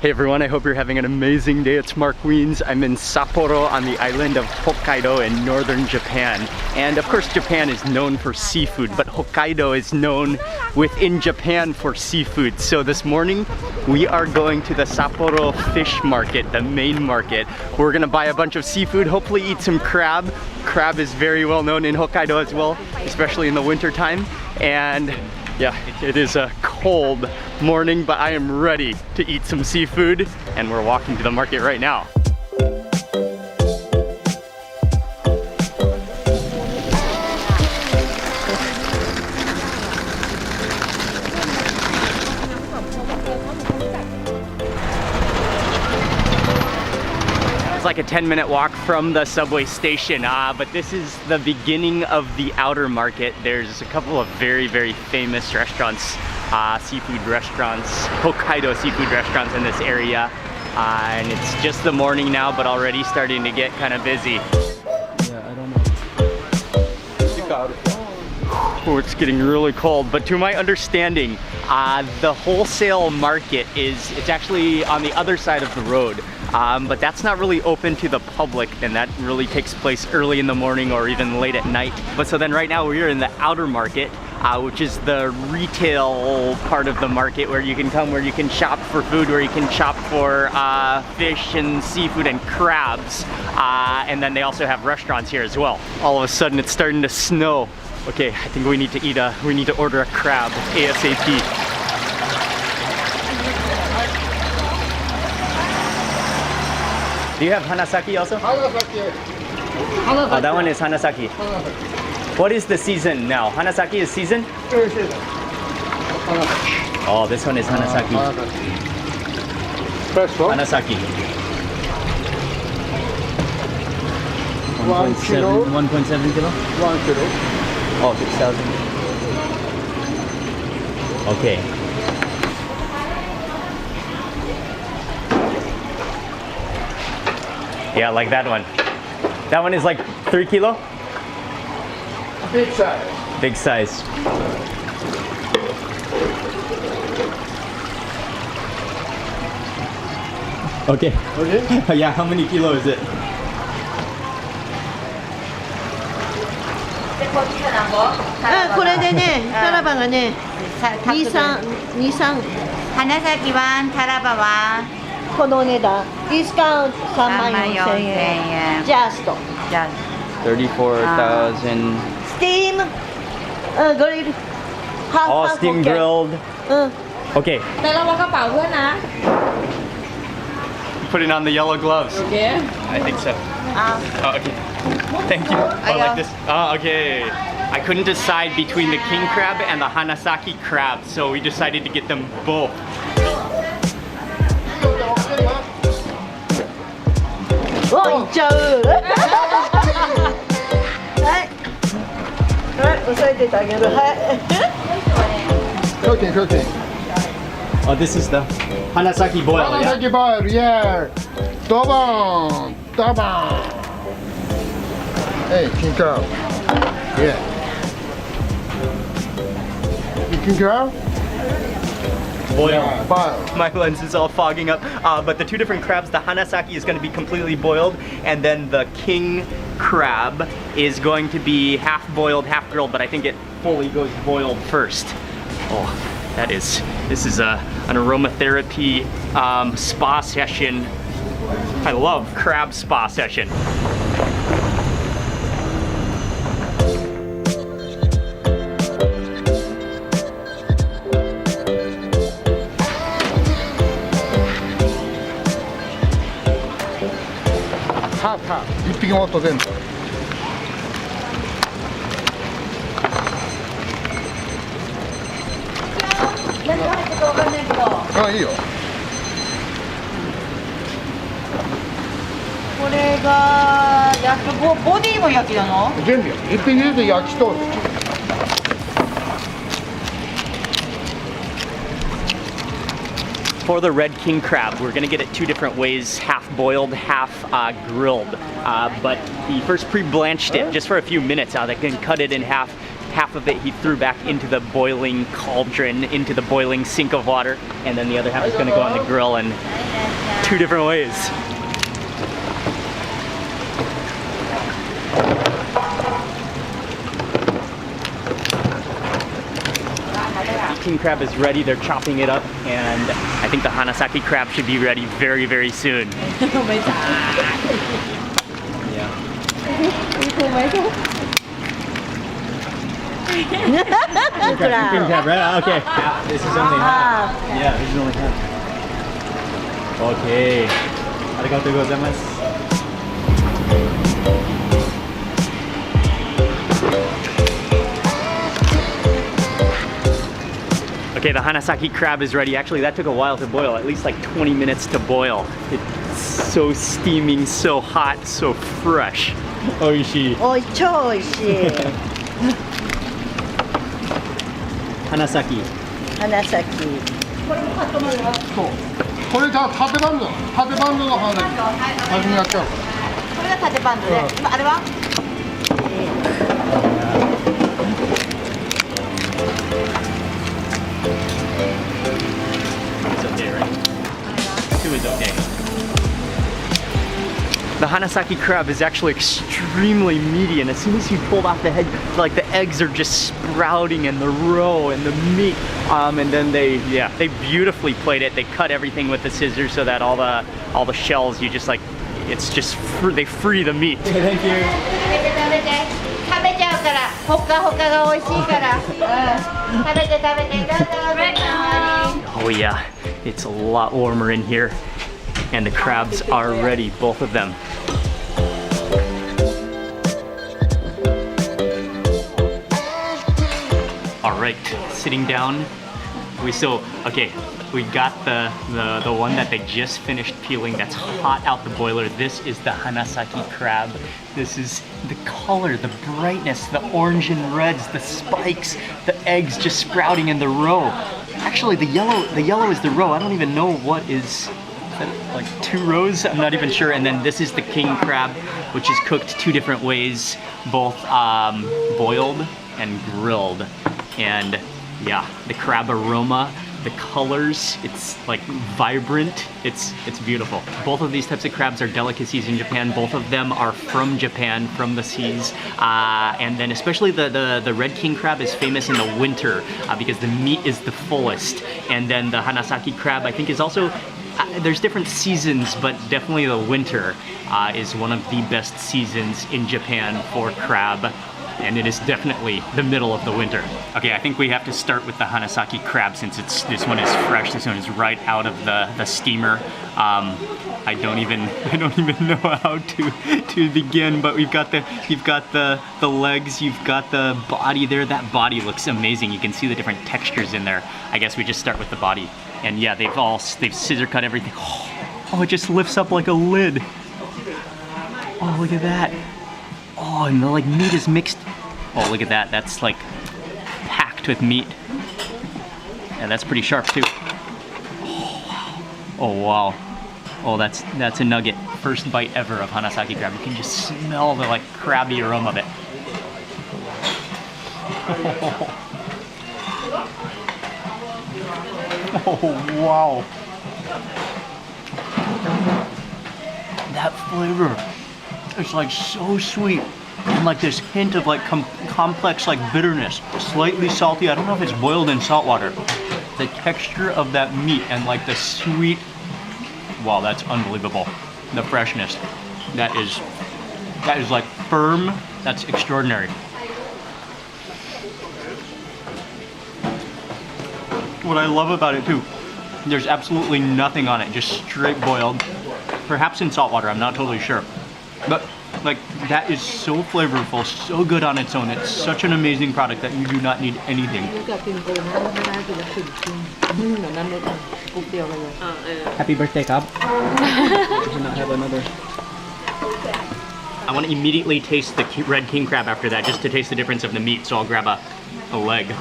Hey everyone, I hope you're having an amazing day. It's Mark Wiens. I'm in Sapporo on the island of Hokkaido in northern Japan. And of course Japan is known for seafood, but Hokkaido is known within Japan for seafood. So this morning we are going to the Sapporo fish market, the main market. We're gonna buy a bunch of seafood, hopefully eat some crab. Crab is very well known in Hokkaido as well, especially in the winter time. And yeah, it is a cold morning, but I am ready to eat some seafood, and we're walking to the market right now. It's like a 10-minute walk from the subway station, but this is the beginning of the outer market. There's a couple of very, very famous restaurants, seafood restaurants, Hokkaido seafood restaurants in this area. And it's just the morning now, but already starting to get kind of busy. Yeah, I don't know. Oh, it's getting really cold, but to my understanding, the wholesale market it's actually on the other side of the road. But that's not really open to the public, and that really takes place early in the morning or even late at night. But so then right now we're in the outer market, which is the retail part of the market where you can come, where you can shop for food, where you can shop for fish and seafood and crabs. And then they also have restaurants here as well. All of a sudden it's starting to snow. Okay, I think we need to order a crab ASAP. Do you have hanasaki also? Hanasaki. Oh, that one is hanasaki. What is the season now? Hanasaki is season? Oh, this one is hanasaki. First one? Hanasaki. 1 kilo. 1.7 kilo? 1 kilo. Oh, 6,000. Okay. Yeah, like that one. That one is like 3 kilo? Big size. Big size. Okay. Okay. Yeah, how many kilo is it? 하나사키와 타라바와 この値段ディスカウント34,000円ジャスト 34,000. Steam グリル Oh, steam grilled. Okay. แต่ระวังกระเป๋าเพื่อนนะ Putting on the yellow gloves. โอเค I think so. Oh, okay. Thank you. Oh, like this. Oh, okay. I couldn't decide between the king crab and the hanasaki crab, so we decided to get them both. おいっちゃうはいはい押さえててあげるはい Cooking. Oh, this is the hanasaki boil. Hanasaki boil, yeah. Dobon. Hey, king crab. Yeah. You king crab? Boil. Boil. My lens is all fogging up. But the two different crabs, the hanasaki is going to be completely boiled, and then the king crab is going to be half boiled, half grilled, but I think it fully goes boiled first. Oh, this is an aromatherapy spa session. I love crab spa session. Half. 一匹もっと全部。何が入ってるかわかんないけどあ、いいよ。これが焼きボディも焼きなの全部よ。一匹ずつ焼きと。For the red king crab, we're gonna get it two different ways, half boiled, half grilled. But he first pre-blanched it just for a few minutes. They can cut it in half, half of it he threw back into the boiling cauldron, into the boiling sink of water, and then the other half is gonna go on the grill in 2 different ways. King crab is ready, they're chopping it up, and I think the Hanasaki crab should be ready very, very soon. Yeah. King crab, right? Okay. Yeah, this is only half. Yeah, this is only half. Okay. Arigatou gozaimasu. Okay, the Hanasaki crab is ready. Actually, that took a while to boil, at least like 20 minutes to boil. It's so steaming, so hot, so fresh. Oishii. Oishii. Hanasaki. Hanasaki. これじゃあ縦バンドの方で先にやっちゃう。これが縦バンドで、今あれは It's okay, right? 2 is okay. The Hanasaki crab is actually extremely meaty, and as soon as you pull off the head, like the eggs are just sprouting and the roe and the meat. And then they beautifully plate it. They cut everything with the scissors so that all the shells, you just like, it's just they free the meat. Thank you. 食べちゃうから、ほかほかが美味しいから、食べてどうぞ。 Oh yeah, it's a lot warmer in here, and the crabs are ready, both of them. All right, sitting down. We got the one that they just finished peeling that's hot out the boiler. This is the Hanasaki crab. This is the color, the brightness, the orange and reds, the spikes, the eggs just sprouting in the roe. Actually, the yellow is the roe. I don't even know what is that, like 2 rows? I'm not even sure. And then this is the king crab, which is cooked 2 different ways, both boiled and grilled. And yeah, the crab aroma, the colors, it's like vibrant, it's beautiful. Both of these types of crabs are delicacies in Japan. Both of them are from Japan, from the seas. And then especially the red king crab is famous in the winter because the meat is the fullest. And then the Hanasaki crab, I think, is also, there's different seasons, but definitely the winter is one of the best seasons in Japan for crab. And it is definitely the middle of the winter. Okay, I think we have to start with the Hanasaki crab since this one is fresh. This one is right out of the steamer. I don't even know how to begin. But you've got the legs, you've got the body there. That body looks amazing. You can see the different textures in there. I guess we just start with the body. And yeah, they've scissor cut everything. Oh, it just lifts up like a lid. Oh, look at that. Oh, and the like meat is mixed. Oh, look at that. That's like packed with meat. And that's pretty sharp too. Oh wow. Oh, that's a nugget. First bite ever of Hanasaki crab. You can just smell the like crabby aroma of it. Oh wow. That flavor. It's like so sweet and like this hint of like complex like bitterness, slightly salty. I don't know if it's boiled in salt water. The texture of that meat and like the sweet, wow, that's unbelievable. The freshness, that is like firm. That's extraordinary. What I love about it too, there's absolutely nothing on it, just straight boiled. Perhaps in salt water, I'm not totally sure. But like that is so flavorful, so good on its own. It's such an amazing product that you do not need anything. Happy birthday, Cobb. Did you not have another? I want to immediately taste the red king crab after that, just to taste the difference of the meat. So I'll grab a leg.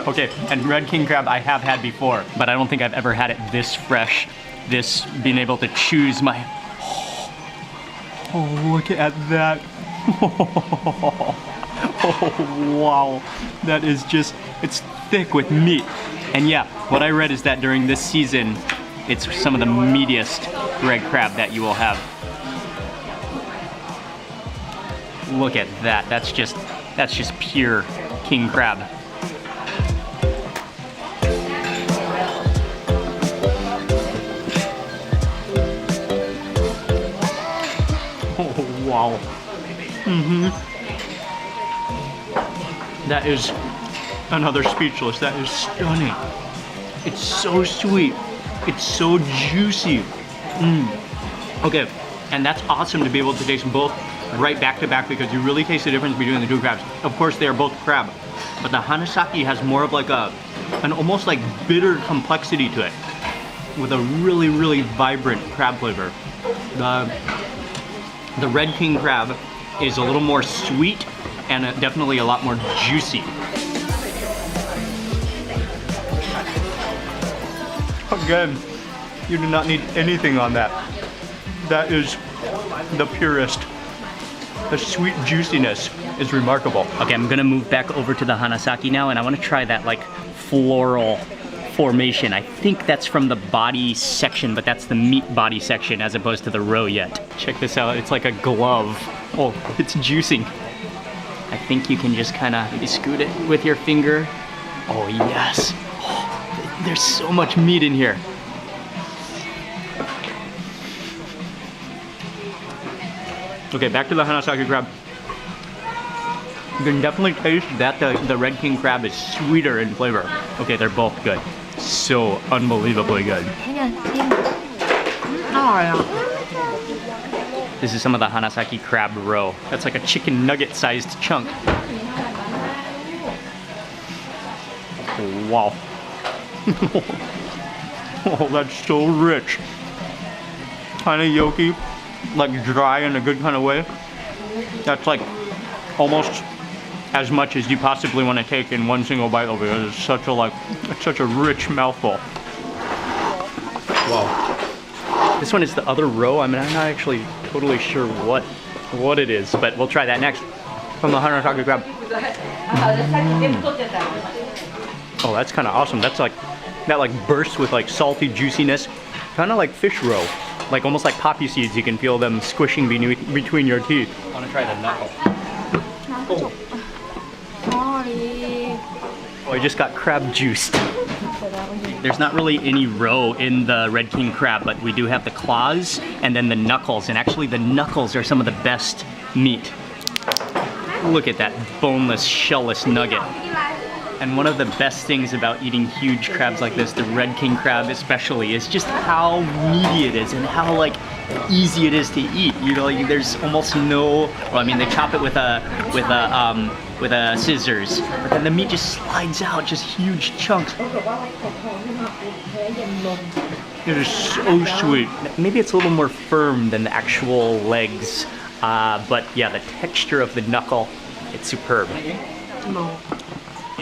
Okay, and red king crab I have had before, but I don't think I've ever had it this fresh. This being able to choose my, oh look at that. Oh, wow. That is just, it's thick with meat. And yeah, what I read is that during this season, it's some of the meatiest red crab that you will have. Look at that. That's just pure king crab. Oh, wow. That is another speechless. That is stunning. It's so sweet. It's so juicy. Okay, and that's awesome to be able to taste both right back to back because you really taste the difference between the two crabs. Of course, they are both crab, but the Hanasaki has more of like an almost like bitter complexity to it with a really, really vibrant crab flavor. The red king crab is a little more sweet and definitely a lot more juicy. Again, you do not need anything on that. That is the purest. The sweet juiciness is remarkable. Okay, I'm gonna move back over to the Hanasaki now, and I wanna try that like floral formation. I think that's from the body section, but that's the meat body section as opposed to the roe yet. Check this out, it's like a glove. Oh, it's juicing. I think you can just kind of maybe scoot it with your finger. Oh yes. Oh, there's so much meat in here. Okay, back to the Hanasaki crab. You can definitely taste that the red king crab is sweeter in flavor. Okay, they're both good. So unbelievably good. This is some of the Hanasaki crab roe. That's like a chicken nugget sized chunk. Wow. Oh, that's so rich. Kind of yolky, like dry in a good kind of way. That's like almost as much as you possibly want to take in one single bite over here. It's such a rich mouthful. Wow. This one is the other roe. I mean, I'm not actually totally sure what it is, but we'll try that next from the Hanasaki crab. Oh, that's kind of awesome. That's like, that like bursts with like salty juiciness, kind of like fish roe. Like almost like poppy seeds, you can feel them squishing between your teeth. I want to try the knuckle. Oh. Oh, I just got crab juiced. There's not really any roe in the red king crab, but we do have the claws and then the knuckles, and actually the knuckles are some of the best meat. Look at that boneless, shellless nugget. And one of the best things about eating huge crabs like this, the red king crab especially, is just how meaty it is and how like easy it is to eat. You know, there's almost no. Well, I mean, they chop it with a scissors, but then the meat just slides out, just huge chunks. It is so sweet. Maybe it's a little more firm than the actual legs, but yeah, the texture of the knuckle, it's superb.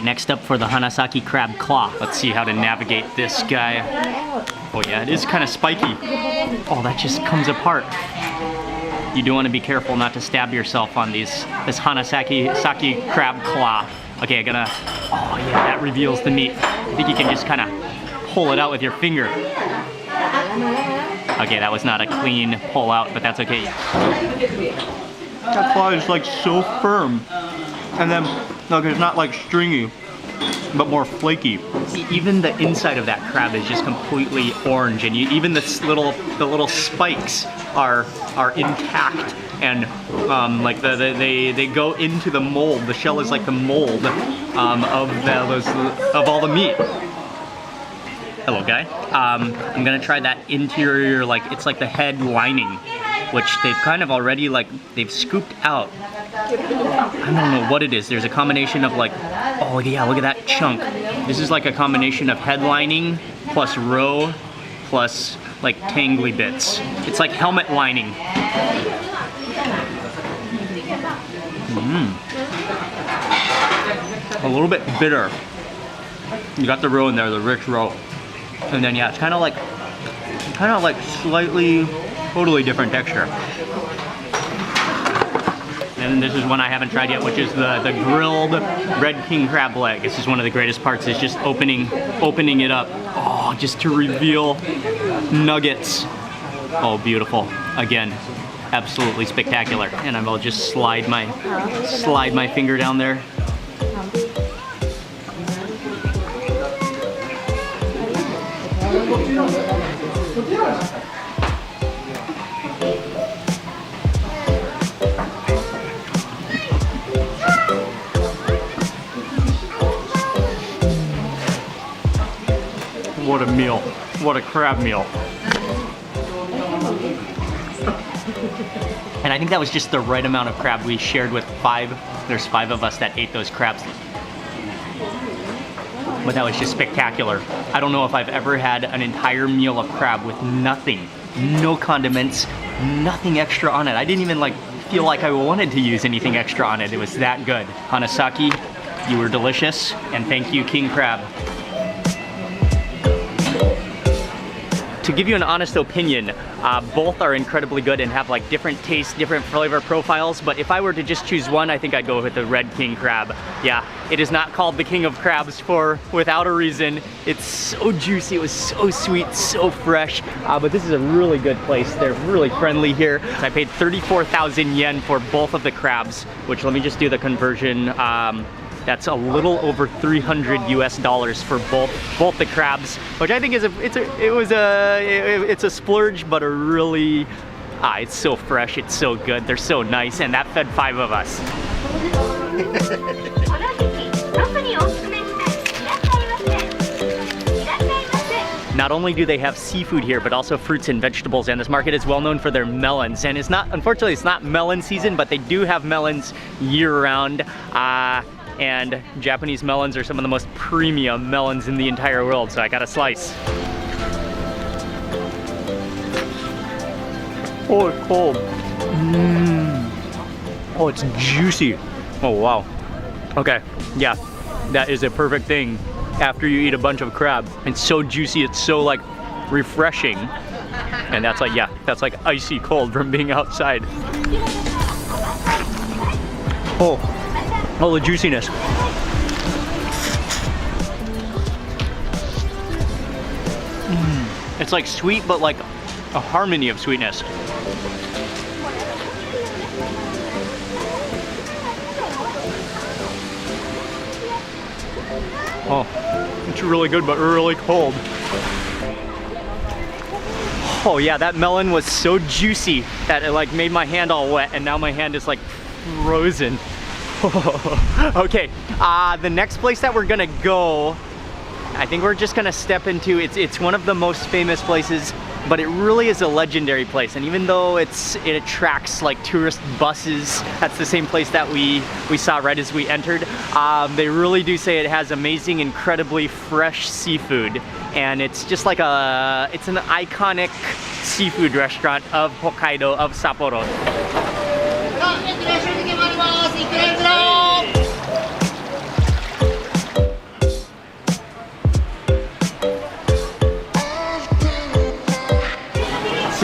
Next up for the Hanasaki crab claw. Let's see how to navigate this guy. Oh yeah, it is kind of spiky. Oh, that just comes apart. You do want to be careful not to stab yourself on this Hanasaki crab claw. Okay, oh yeah, that reveals the meat. I think you can just kind of pull it out with your finger. Okay, that was not a clean pull out, but that's okay. That claw is like so firm. And then, look, it's not like stringy, but more flaky. Even the inside of that crab is just completely orange, and even the little spikes are intact, and like they go into the mold. The shell is like the mold of all the meat. Hello, guy. I'm gonna try that interior, like it's like the head lining, which they've kind of already they've scooped out. I don't know what it is. There's a combination of like, oh yeah, look at that chunk. This is like a combination of head lining plus roe plus like tangly bits. It's like helmet lining. A little bit bitter. You got the roe in there, the rich roe. And then yeah, it's kind of like slightly, totally different texture. And then this is one I haven't tried yet, which is the grilled red king crab leg. This is one of the greatest parts, is just opening it up. Oh, just to reveal nuggets. Oh, beautiful. Again, absolutely spectacular. And I will just slide my finger down there. What a meal. What a crab meal. And I think that was just the right amount of crab. We shared with 5. There's 5 of us that ate those crabs. But that was just spectacular. I don't know if I've ever had an entire meal of crab with nothing, no condiments, nothing extra on it. I didn't even feel like I wanted to use anything extra on it. It was that good. Hanasaki, you were delicious, and thank you, King Crab. To give you an honest opinion, both are incredibly good and have different tastes, different flavor profiles, but if I were to just choose one, I think I'd go with the red king crab. Yeah, it is not called the king of crabs without a reason. It's so juicy, it was so sweet, so fresh, but this is a really good place. They're really friendly here. I paid 34,000 yen for both of the crabs, which, let me just do the conversion. That's a little over $300 US for both the crabs, which I think is it's a splurge, but a really it's so fresh, it's so good, they're so nice, and that fed 5 of us. Not only do they have seafood here, but also fruits and vegetables, and this market is well known for their melons. And unfortunately, it's not melon season, but they do have melons year-round. And Japanese melons are some of the most premium melons in the entire world, so I got a slice. Oh, it's cold. Oh, it's juicy. Oh, wow. Okay, yeah, that is a perfect thing after you eat a bunch of crab. It's so juicy, it's so refreshing. And that's that's icy cold from being outside. Oh, the juiciness. It's sweet, but a harmony of sweetness. Oh, it's really good, but really cold. Oh yeah, that melon was so juicy that it made my hand all wet, and now my hand is frozen. Okay, the next place that we're gonna go, I think we're just gonna step into, it's one of the most famous places, but it really is a legendary place. And even though it attracts tourist buses, that's the same place that we saw right as we entered. They really do say it has amazing, incredibly fresh seafood. And it's just it's an iconic seafood restaurant of Hokkaido, of Sapporo.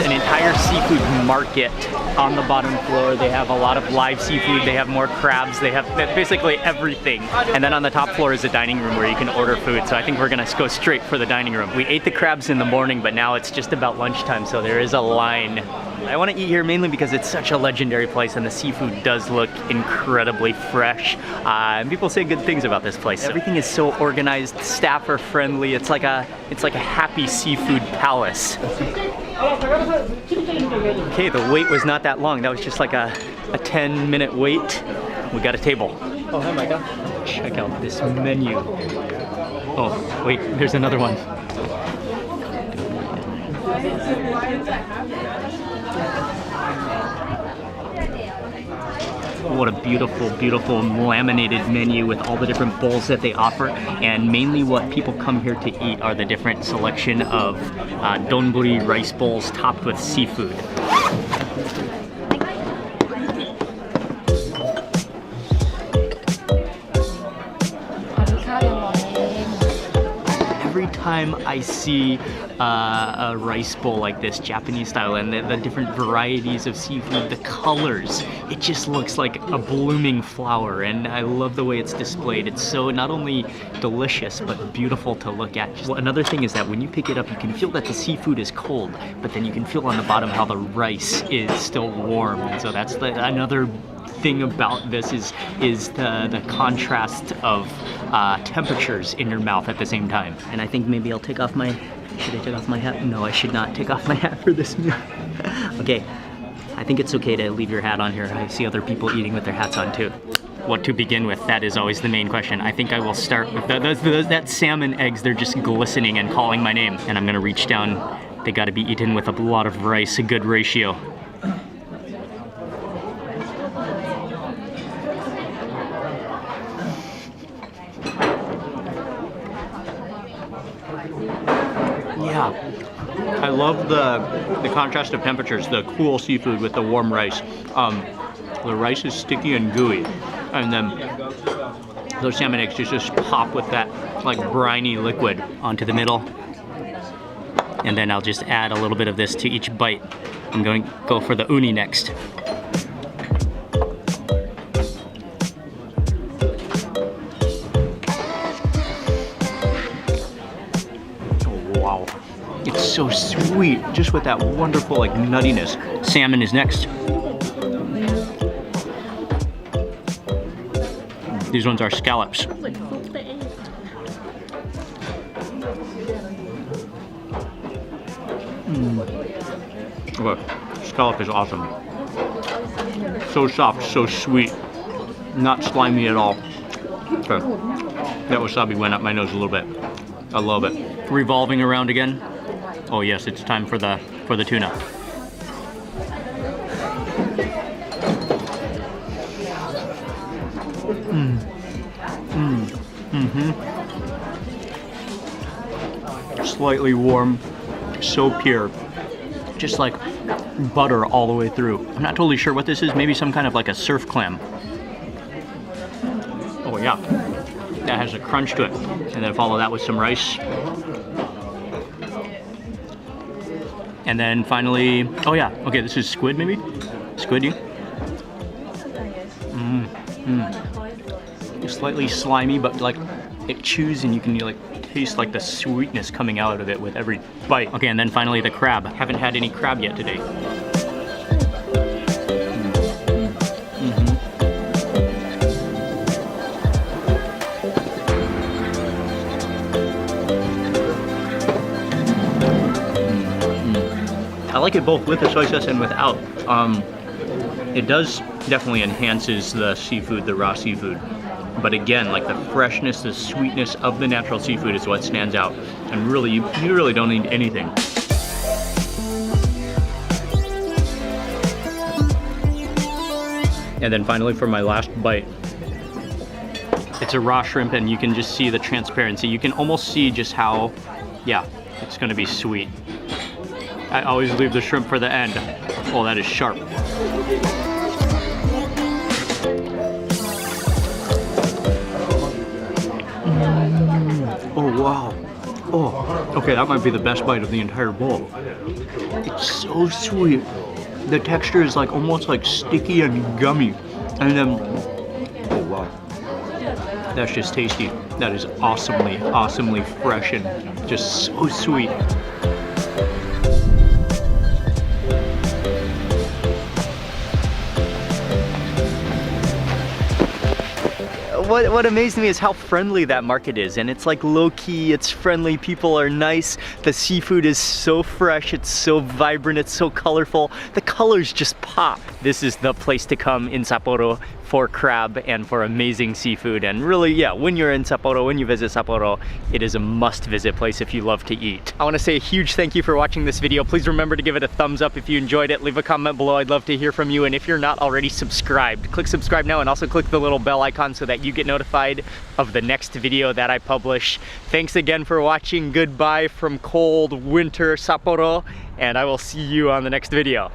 An entire seafood market on the bottom floor. They have a lot of live seafood, they have more crabs, they have basically everything. And then on the top floor is a dining room where you can order food, so I think we're gonna go straight for the dining room. We ate the crabs in the morning, but now it's just about lunchtime, so there is a line. I want to eat here mainly because it's such a legendary place and the seafood does look incredibly fresh. And people say good things about this place. Everything is so organized, staff are friendly, it's like a happy seafood palace. Okay, the wait was not that long. That was just a 10-minute wait. We got a table. Oh, hi Micah. Check out this menu. Oh, wait, there's another one. What a beautiful, beautiful laminated menu with all the different bowls that they offer. And mainly what people come here to eat are the different selection of donburi rice bowls topped with seafood. Every time time I see a rice bowl like this, Japanese style, and the different varieties of seafood, the colors, it just looks like a blooming flower, and I love the way it's displayed. It's so not only delicious, but beautiful to look at. Well, another thing is that when you pick it up, you can feel that the seafood is cold, but then you can feel on the bottom how the rice is still warm, and so that's another thing about this is the contrast of temperatures in your mouth at the same time. And I think maybe I'll take off my, should I take off my hat? No, I should not take off my hat for this meal. Okay, I think it's okay to leave your hat on here. I see other people eating with their hats on too. What to begin with, that is always the main question. I think I will start with that salmon eggs, they're just glistening and calling my name. And I'm gonna reach down, they gotta be eaten with a lot of rice, a good ratio. Yeah, I love the contrast of temperatures, the cool seafood with the warm rice. The rice is sticky and gooey, and then those salmon eggs just pop with that like briny liquid onto the middle. And then I'll just add a little bit of this to each bite. I'm going to go for the uni next. Wow, it's so sweet, just with that wonderful like nuttiness. Salmon is next. These ones are scallops. Okay, scallop is awesome. So soft, so sweet, not slimy at all. Okay, that wasabi went up my nose a little bit. I love it. Revolving around again. Oh yes, it's time for the tuna. Slightly warm, so pure, just like butter all the way through. I'm not totally sure what this is. Maybe some kind of like a surf clam. Oh yeah, that has a crunch to it. And then follow that with some rice. And then finally, oh yeah, okay, this is squid maybe? Squid. Slightly slimy, but like it chews and you can like taste like the sweetness coming out of it with every bite. Okay, and then finally the crab. Haven't had any crab yet today. I like it both with the soy sauce and without. It does definitely enhances the seafood, the raw seafood. But again, like the freshness, the sweetness of the natural seafood is what stands out. And really, you really don't need anything. And then finally for my last bite, it's a raw shrimp and you can just see the transparency. You can almost see just how, yeah, it's gonna be sweet. I always leave the shrimp for the end. Oh, that is sharp. Oh, wow. Oh, okay, that might be the best bite of the entire bowl. It's so sweet. The texture is like almost like sticky and gummy. And then, oh wow. That's just tasty. That is awesomely, awesomely fresh and just so sweet. What amazed me is how friendly that market is, and it's like low-key, it's friendly, people are nice, the seafood is so fresh, it's so vibrant, it's so colorful, the colors just pop. This is the place to come in Sapporo for crab and for amazing seafood, and really, yeah, when you're in Sapporo, when you visit Sapporo, it is a must-visit place if you love to eat. I want to say a huge thank you for watching this video. Please remember to give it a thumbs up if you enjoyed it, leave a comment below, I'd love to hear from you, and if you're not already subscribed, click subscribe now and also click the little bell icon so that you get notified of the next video that I publish. Thanks again for watching. Goodbye from cold winter Sapporo, and I will see you on the next video.